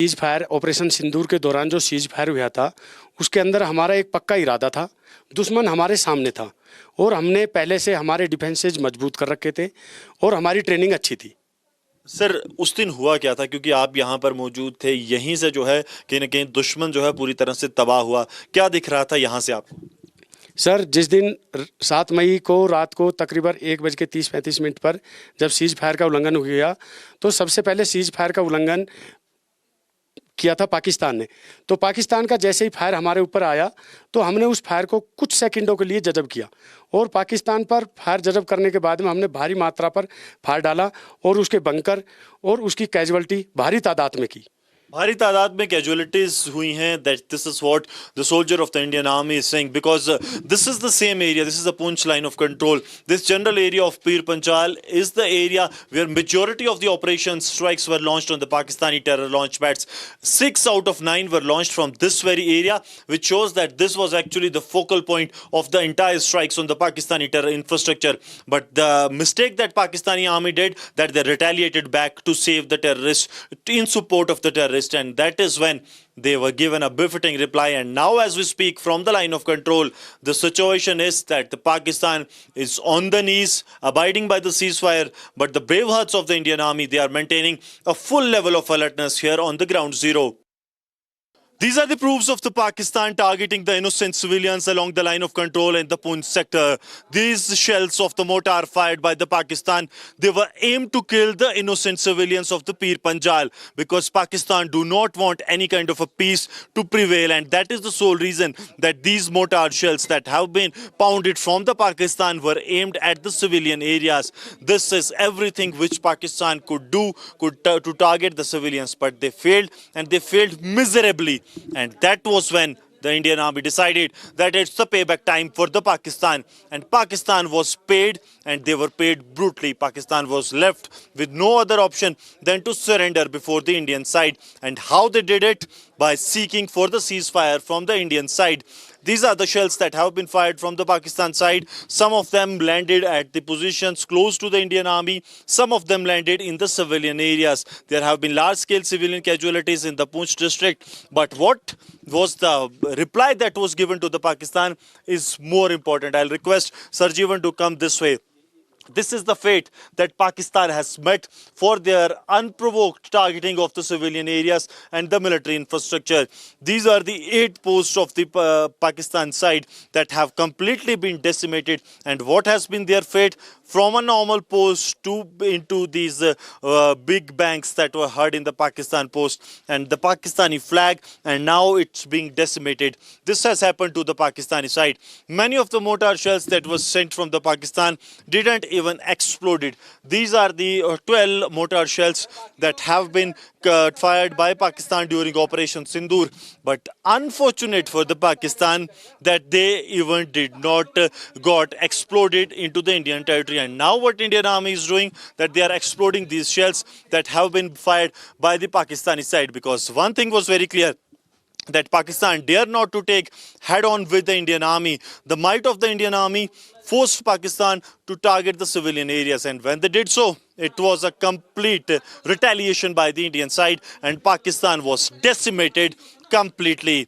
Cease fire operation सिंदूर के दौरान जो सीज फायर हुआ था उसके अंदर हमारा एक पक्का इरादा था। दुश्मन हमारे सामने था और हमने पहले से हमारे डिफेंसेज मजबूत कर रखे थे और हमारी ट्रेनिंग अच्छी थी। सर उस दिन हुआ क्या था, क्योंकि आप यहाँ पर मौजूद थे, यहीं से जो है कहीं ना कहीं दुश्मन जो है पूरी तरह से तबाह हुआ, क्या दिख रहा था यहाँ से आपको? सर जिस दिन 7 मई को रात को तकरीबन 1:30-35 पर जब सीज फायर का उल्लंघन हुआ तो सबसे पहले सीज फायर का उल्लंघन किया था पाकिस्तान ने। तो पाकिस्तान का जैसे ही फायर हमारे ऊपर आया तो हमने उस फायर को कुछ सेकंडों के लिए जज़ब किया और पाकिस्तान पर फायर जज़ब करने के बाद में हमने भारी मात्रा पर फायर डाला और उसके बंकर और उसकी कैजुअल्टी भारी तादाद में की। भारी तादाद में कैजुअलिटीज हुई हैं। That this is what the soldier of the Indian army is saying, because this is the same area, this is the Poonch line of control, this general area of Pir Panjal is the area where majority of the operation strikes were launched on the Pakistani terror launch pads. 6 out of 9 were launched from this very area, which shows that this was actually the focal point of the entire strikes on the Pakistani terror infrastructure. But the mistake that Pakistani army did, that they retaliated back to save the terrorists, in support of the terrorists, and that is when they were given a befitting reply. And now as we speak from the line of control, the situation is that the Pakistan is on the knees abiding by the ceasefire, but the brave hearts of the Indian army, they are maintaining a full level of alertness here on the ground zero. These are the proofs of the Pakistan targeting the innocent civilians along the line of control in the Poonch sector. These shells of the mortar fired by the Pakistan, they were aimed to kill the innocent civilians of the Pir Panjal, because Pakistan do not want any kind of a peace to prevail, and that is the sole reason that these mortar shells that have been pounded from the Pakistan were aimed at the civilian areas. This is everything which Pakistan could do, to target the civilians, but they failed, and they failed miserably. And that was when the Indian army decided that it's the payback time for the Pakistan. And Pakistan was paid, and they were paid brutally. Pakistan was left with no other option than to surrender before the Indian side. And how they did it? By seeking for the ceasefire from the Indian side. These are the shells that have been fired from the Pakistan side. Some of them landed at the positions close to the Indian army. Some of them landed in the civilian areas. There have been large-scale civilian casualties in the Poonch district. But what was the reply that was given to the Pakistan is more important. I'll request Sarjeevan to come this way. This is the fate that Pakistan has met for their unprovoked targeting of the civilian areas and the military infrastructure. These are the 8 posts of the Pakistan side that have completely been decimated. And what has been their fate? From a normal post to into these big banks that were heard in the Pakistan post and the Pakistani flag, and now it's being decimated. This has happened to the Pakistani side. Many of the mortar shells that was sent from the Pakistan didn't even exploded. These are the 12 mortar shells that have been fired by Pakistan during Operation Sindoor. But unfortunate for the Pakistan that they even did not got exploded into the Indian territory. And now what Indian army is doing, that they are exploding these shells that have been fired by the Pakistani side. Because one thing was very clear, that Pakistan dare not to take head on with the Indian army. The might of the Indian army forced Pakistan to target the civilian areas, and when they did so, it was a complete retaliation by the Indian side, and Pakistan was decimated completely.